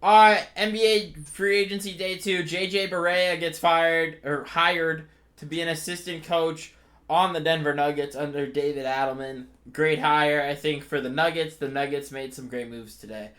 NBA free agency day 2. JJ Barea gets hired to be an assistant coach on the Denver Nuggets under David Adelman. Great hire, I think, for the Nuggets. The Nuggets made some great moves today.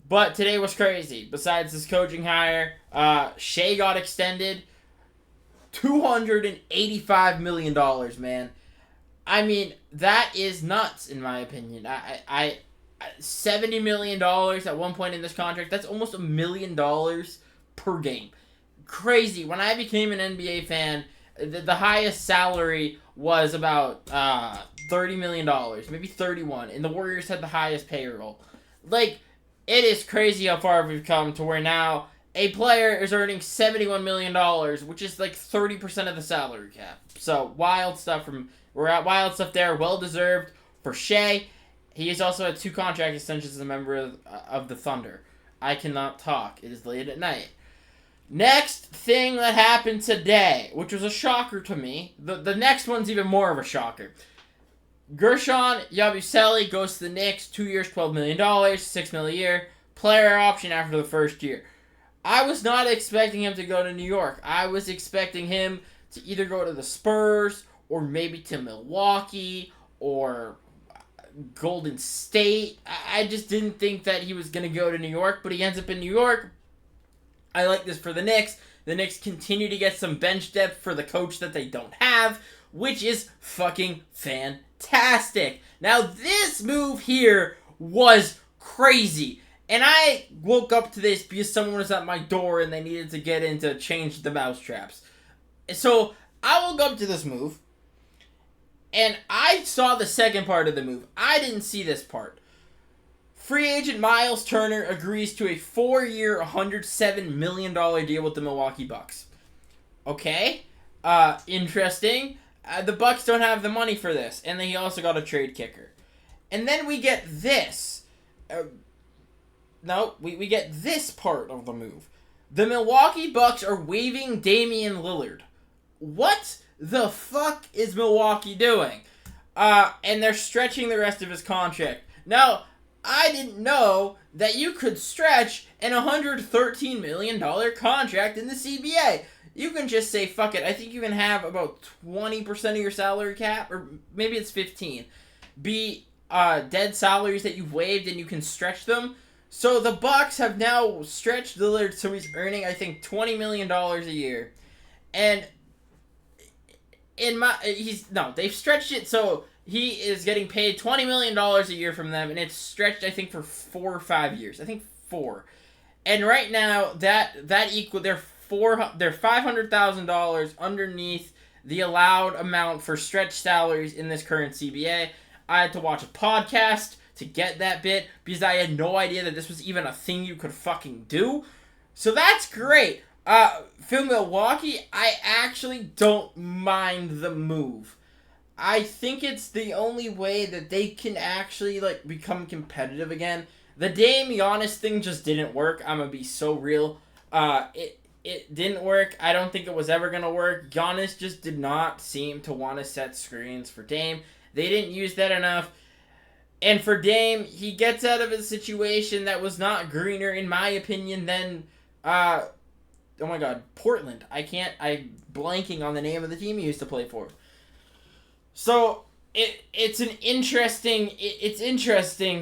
But today was crazy. Besides this coaching hire, Shea got extended. $285 million, man. I mean, that is nuts, in my opinion. $70 million at one point in this contract. That's almost $1 million per game. Crazy. When I became an NBA fan, the highest salary was about $30 million, maybe 31, and the Warriors had the highest payroll. Like, it is crazy how far we've come to where now a player is earning $71 million, which is like 30% of the salary cap. So, wild stuff there. Well deserved for Shea. He has also had 2 contract extensions as a member of the Thunder. I cannot talk. It is late at night. Next thing that happened today, which was a shocker to me. The next one's even more of a shocker. Gershon Yabusele goes to the Knicks, 2 years, $12 million, $6 million a year, player option after the first year. I was not expecting him to go to New York. I was expecting him to either go to the Spurs or maybe to Milwaukee or Golden State. I just didn't think that he was going to go to New York, but he ends up in New York. I like this for the Knicks. The Knicks continue to get some bench depth for the coach that they don't have, which is fucking fantastic. Now, this move here was crazy. And I woke up to this because someone was at my door and they needed to get in to change the mousetraps. So, I woke up to this move. And I saw the second part of the move. I didn't see this part. Free agent Miles Turner agrees to a 4-year, $107 million deal with the Milwaukee Bucks. Okay. Interesting. The Bucks don't have the money for this. And then he also got a trade kicker. And then we get this. We get this part of the move. The Milwaukee Bucks are waiving Damian Lillard. What the fuck is Milwaukee doing? And they're stretching the rest of his contract. Now, I didn't know that you could stretch an $113 million contract in the CBA. You can just say, fuck it. I think you can have about 20% of your salary cap, or maybe it's 15, be dead salaries that you've waived and you can stretch them. So the Bucks have now stretched Lillard so he's earning, I think, $20 million a year. And they've stretched it so he is getting paid $20 million a year from them, and it's stretched, I think, for 4 or 5 years. I think 4. And right now, they're $500,000 underneath the allowed amount for stretch salaries in this current CBA. I had to watch a podcast to get that bit because I had no idea that this was even a thing you could fucking do. So that's great. For Milwaukee, I actually don't mind the move. I think it's the only way that they can actually, become competitive again. The Dame Giannis thing just didn't work. I'm going to be so real. It didn't work. I don't think it was ever going to work. Giannis just did not seem to want to set screens for Dame. They didn't use that enough. And for Dame, he gets out of a situation that was not greener, in my opinion, than, oh my god, Portland. I'm blanking on the name of the team he used to play for. So, it's interesting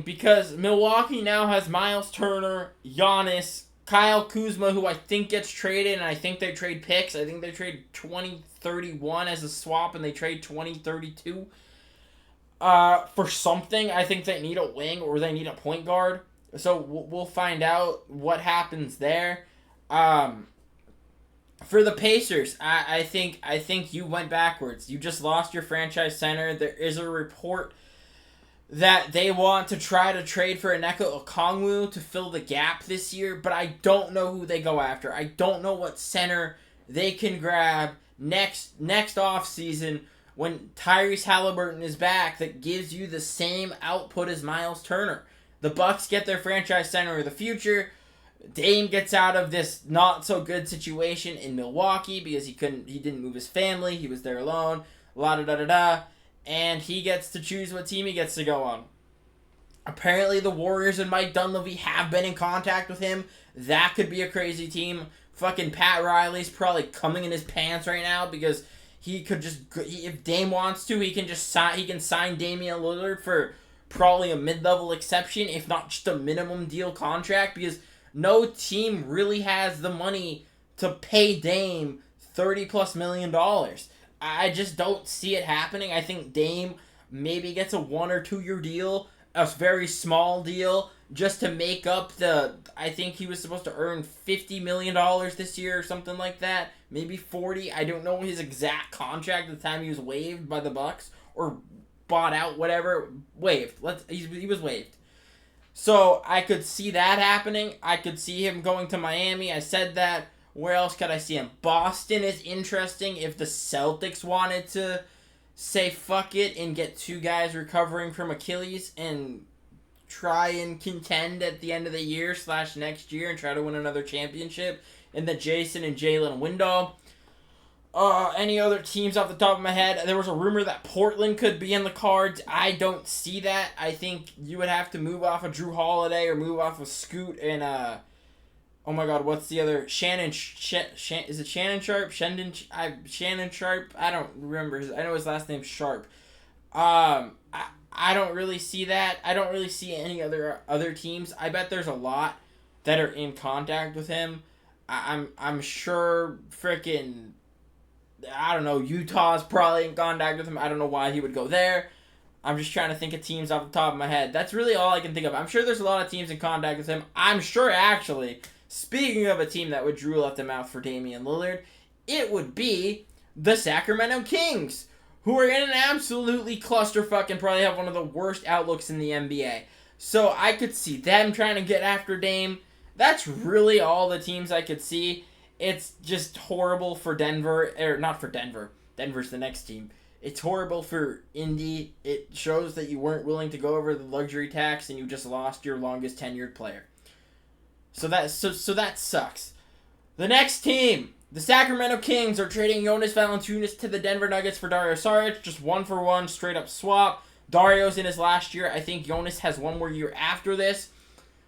because Milwaukee now has Miles Turner, Giannis, Kyle Kuzma, who I think gets traded, and I think they trade picks. I think they trade 2031 as a swap, and they trade 2032 for something. I think they need a wing or they need a point guard. So we'll find out what happens there. For the Pacers, I think you went backwards. You just lost your franchise center. There is a report that they want to try to trade for Onyeka Okongwu to fill the gap this year, but I don't know who they go after. I don't know what center they can grab next offseason when Tyrese Halliburton is back that gives you the same output as Miles Turner. The Bucks get their franchise center of the future. Dame gets out of this not-so-good situation in Milwaukee because he didn't move his family. He was there alone. La-da-da-da-da. And he gets to choose what team he gets to go on. Apparently, the Warriors and Mike Dunleavy have been in contact with him. That could be a crazy team. Fucking Pat Riley's probably coming in his pants right now because he could just, if Dame wants to, he can just sign. He can sign Damian Lillard for probably a mid-level exception, if not just a minimum deal contract, because no team really has the money to pay Dame $30+ million. I just don't see it happening. I think Dame maybe gets a 1 or 2 year deal, a very small deal, just to make up I think he was supposed to earn $50 million this year or something like that. Maybe 40. I don't know his exact contract at the time he was waived by the Bucks or bought out, whatever. Waived. He was waived. So I could see that happening. I could see him going to Miami. I said that. Where else could I see him? Boston is interesting if the Celtics wanted to say fuck it and get 2 guys recovering from Achilles and try and contend at the end of the year / next year and try to win another championship in the Jason and Jalen window. Any other teams off the top of my head? There was a rumor that Portland could be in the cards. I don't see that. I think you would have to move off of Drew Holiday or move off of Scoot and oh my God, what's the other? Is it Shannon Sharp? Shannon Sharp? I don't remember. I know his last name's Sharp. I don't really see that. I don't really see any other teams. I bet there's a lot that are in contact with him. I'm sure freaking, I don't know, Utah's probably in contact with him. I don't know why he would go there. I'm just trying to think of teams off the top of my head. That's really all I can think of. I'm sure there's a lot of teams in contact with him. I'm sure, actually, speaking of a team that would drool at the mouth for Damian Lillard, it would be the Sacramento Kings, who are in an absolutely clusterfuck and probably have one of the worst outlooks in the NBA. So I could see them trying to get after Dame. That's really all the teams I could see. It's just horrible for Denver, or not for Denver. Denver's the next team. It's horrible for Indy. It shows that you weren't willing to go over the luxury tax and you just lost your longest tenured player. So that sucks. The next team, the Sacramento Kings, are trading Jonas Valanciunas to the Denver Nuggets for Dario Saric. Just 1-for-1, straight up swap. Dario's in his last year. I think Jonas has one more year after this.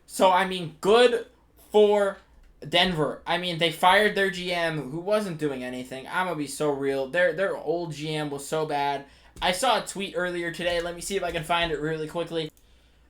So, I mean, good for Denver. I mean, they fired their GM, who wasn't doing anything. I'm going to be so real. Their old GM was so bad. I saw a tweet earlier today. Let me see if I can find it really quickly.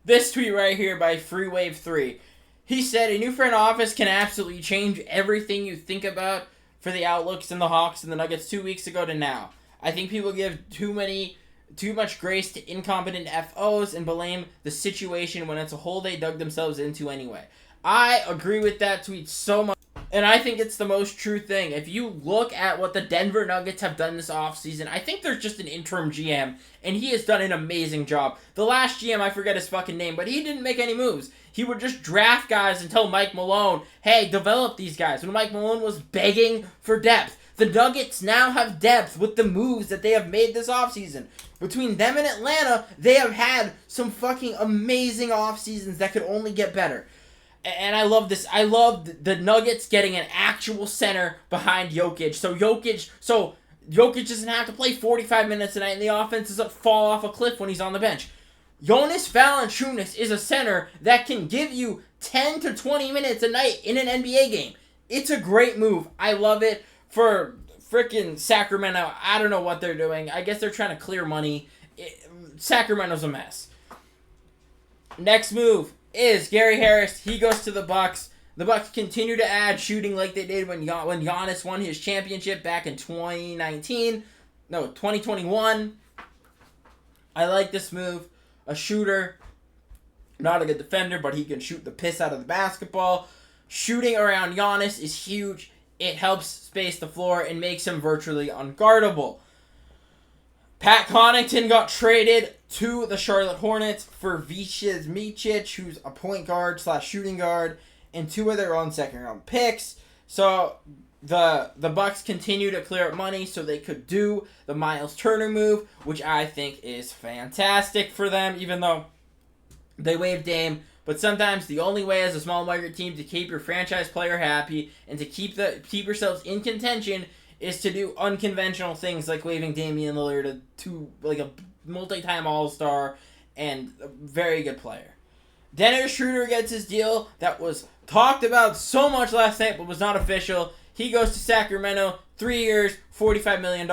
This tweet right here by FreeWave3. He said, a new front office can absolutely change everything you think about for the outlooks in the Hawks and the Nuggets 2 weeks ago to now. I think people give too much grace to incompetent FOs and blame the situation when it's a hole they dug themselves into anyway. I agree with that tweet so much, and I think it's the most true thing. If you look at what the Denver Nuggets have done this offseason, I think there's just an interim GM, and he has done an amazing job. The last GM, I forget his fucking name, but he didn't make any moves. He would just draft guys and tell Mike Malone, hey, develop these guys, when Mike Malone was begging for depth. The Nuggets now have depth with the moves that they have made this offseason. Between them and Atlanta, they have had some fucking amazing offseasons that could only get better. And I love this. I love the Nuggets getting an actual center behind Jokic. So Jokic doesn't have to play 45 minutes a night and the offense doesn't fall off a cliff when he's on the bench. Jonas Valanciunas is a center that can give you 10 to 20 minutes a night in an NBA game. It's a great move. I love it for freaking Sacramento. I don't know what they're doing. I guess they're trying to clear money. Sacramento's a mess. Next move is Gary Harris. He goes to the Bucks. The Bucks continue to add shooting like they did when Giannis won his championship back in 2021. I like this move. A shooter, not a good defender, but he can shoot the piss out of the basketball. Shooting around Giannis is huge. It helps space the floor and makes him virtually unguardable. Pat Connaughton got traded to the Charlotte Hornets for Vicious Micic, who's a point guard / shooting guard, and 2 of their own second-round picks. So the Bucks continue to clear up money so they could do the Miles Turner move, which I think is fantastic for them, even though they waived Dame. But sometimes the only way as a small market team to keep your franchise player happy and to keep yourselves in contention is to do unconventional things like waiving Damian Lillard to a multi-time All-Star and a very good player. Dennis Schroeder gets his deal that was talked about so much last night but was not official. He goes to Sacramento, 3 years, $45 million,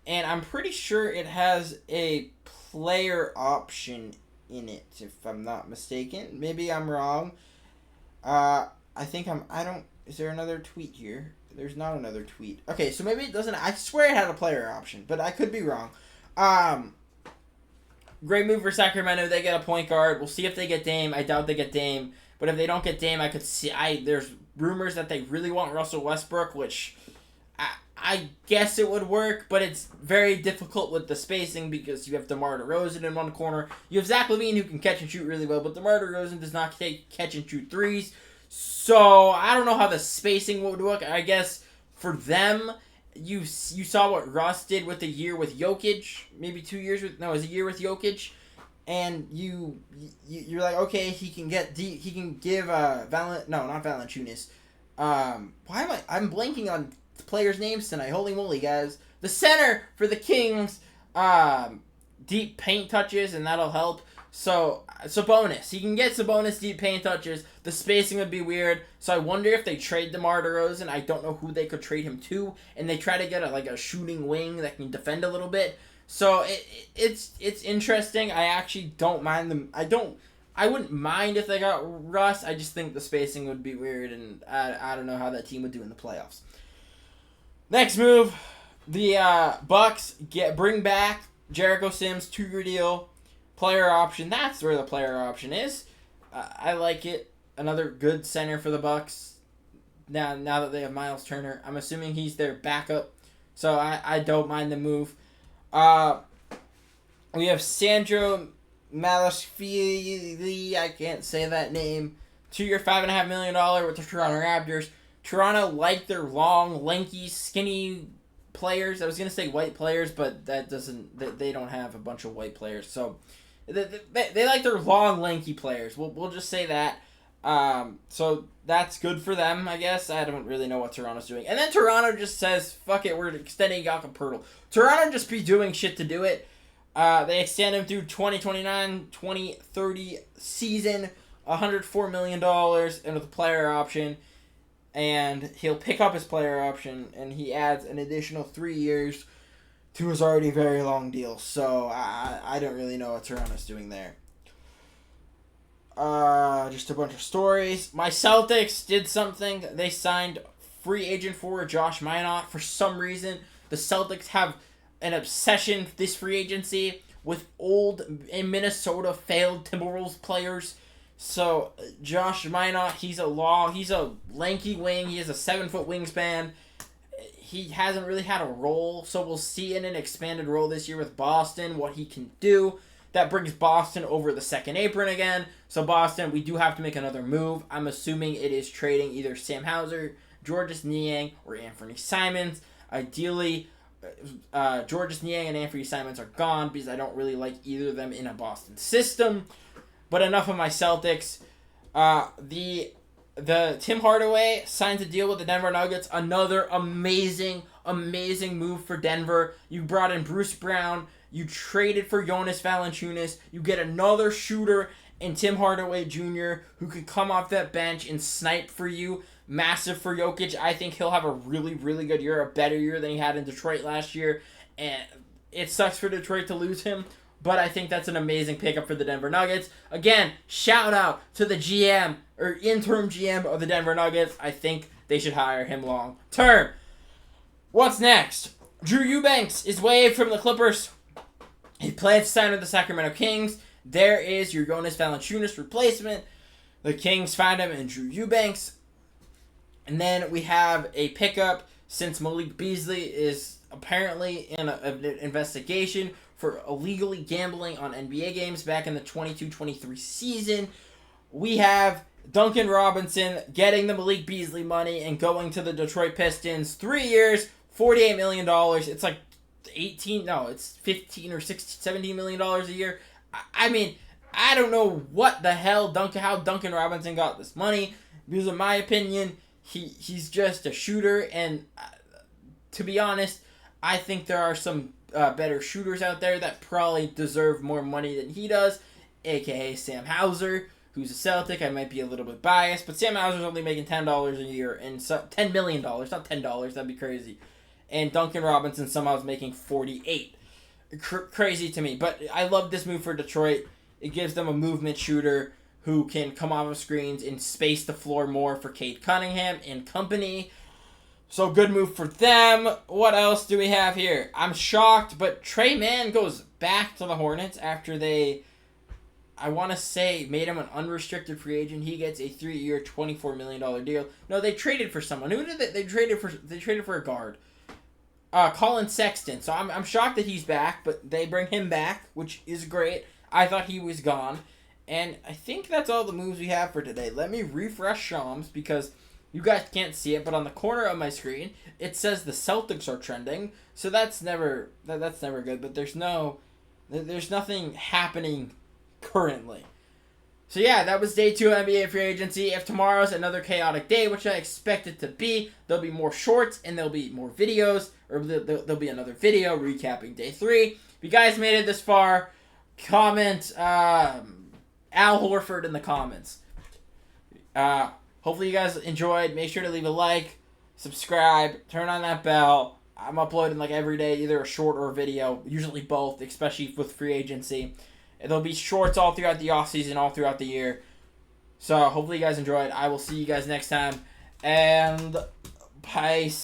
and I'm pretty sure it has a player option in it, if I'm not mistaken. Maybe I'm wrong. I don't, is there another tweet here? There's not another tweet. Okay, so maybe it doesn't, I swear it had a player option, but I could be wrong. Great move for Sacramento. They get a point guard. We'll see if they get Dame. I doubt they get Dame. But if they don't get Dame, I could see, there's rumors that they really want Russell Westbrook, which I guess it would work, but it's very difficult with the spacing because you have DeMar DeRozan in one corner. You have Zach LaVine who can catch and shoot really well, but DeMar DeRozan does not catch and shoot threes. So I don't know how the spacing would work. I guess for them, you saw what Russ did with a year with Jokic, maybe 2 years with, no, it was a year with Jokic, and you're like, okay, he can give not Valanciunas. I'm blanking on players' names tonight. Holy moly, guys! The center for the Kings, deep paint touches, and that'll help. So Sabonis, he can get Sabonis deep paint touches. The spacing would be weird. So I wonder if they trade DeMar DeRozan. I don't know who they could trade him to, and they try to get a shooting wing that can defend a little bit. So it's interesting. I actually don't mind them. I wouldn't mind if they got Russ. I just think the spacing would be weird, and I don't know how that team would do in the playoffs. Next move, the Bucks bring back Jericho Sims, 2-year deal. Player option, that's where the player option is. I like it. Another good center for the Bucks. Now that they have Miles Turner, I'm assuming he's their backup, so I don't mind the move. We have Sandro Malashvili, I can't say that name. 2-year, $5.5 million with the Toronto Raptors. Toronto like their long, lanky, skinny players. I was gonna say white players, but that doesn't. They don't have a bunch of white players, so. They like their long, lanky players. We'll just say that. So that's good for them, I guess. I don't really know what Toronto's doing. And then Toronto just says, fuck it, we're extending Jakob Poeltl. Toronto just be doing shit to do it. They extend him through 2029-2030 season, $104 million, and with a player option. And he'll pick up his player option, and he adds an additional 3 years to his already very long deal. So I don't really know what Toronto's doing there. Just a bunch of stories. My Celtics did something. They signed free agent forward Josh Minott. For some reason, the Celtics have an obsession this free agency with old in Minnesota failed Timberwolves players. So Josh Minott, he's a lanky wing. He has a 7-foot wingspan. He hasn't really had a role, so we'll see in an expanded role this year with Boston what he can do. That brings Boston over the second apron again. So Boston, we do have to make another move. I'm assuming it is trading either Sam Hauser, Georges Niang, or Anthony Simons. Ideally, Georges Niang and Anthony Simons are gone because I don't really like either of them in a Boston system. But enough of my Celtics. The Tim Hardaway signs a deal with the Denver Nuggets. Another amazing move for Denver. You brought in Bruce Brown. You traded for Jonas Valanciunas. You get another shooter in Tim Hardaway Jr. who can come off that bench and snipe for you. Massive for Jokic. I think he'll have a really, really good year. A better year than he had in Detroit last year. And it sucks for Detroit to lose him. But I think that's an amazing pickup for the Denver Nuggets. Again, shout out to the GM or interim GM of the Denver Nuggets. I think they should hire him long term. What's next? Drew Eubanks is waived from the Clippers. He plans to sign with the Sacramento Kings. There is your Jonas Valanciunas replacement. The Kings found him in Drew Eubanks. And then we have a pickup since Malik Beasley is apparently in an investigation for illegally gambling on NBA games back in the 22-23 season. We have Duncan Robinson getting the Malik Beasley money and going to the Detroit Pistons. 3 years, $48 million. It's like it's 15 or 16, $17 million a year. I mean, I don't know what the hell how Duncan Robinson got this money. Because in my opinion, he's just a shooter. And to be honest, I think there are some better shooters out there that probably deserve more money than he does, aka Sam Hauser. who's a Celtic. I might be a little bit biased, but Sam Hauser's only making $10 a year, and $10 million, not $10. That'd be crazy. And Duncan Robinson somehow is making 48. Crazy to me, but I love this move for Detroit. It gives them a movement shooter who can come off of screens and space the floor more for Cade Cunningham and company. So good move for them. What else do we have here? I'm shocked, but Trey Mann goes back to the Hornets after they, I want to say, made him an unrestricted free agent. He gets a 3-year, $24 million deal. No, they traded for someone. Who did they traded for? They traded for a guard. Colin Sexton. So I'm shocked that he's back, but they bring him back, which is great. I thought he was gone. And I think that's all the moves we have for today. Let me refresh Shams because you guys can't see it, but on the corner of my screen, it says the Celtics are trending. So that's never good, but there's nothing happening currently. So yeah, that was day 2 of NBA free agency. If tomorrow's another chaotic day, which I expect it to be, there'll be more shorts and there'll be more videos, or there'll be another video recapping day 3. If you guys made it this far, comment Al Horford in the comments. Hopefully you guys enjoyed. Make sure to leave a like, subscribe, turn on that bell. I'm uploading like every day, either a short or a video, usually both, especially with free agency. There'll be shorts all throughout the offseason, all throughout the year. So hopefully you guys enjoyed. I will see you guys next time. And peace.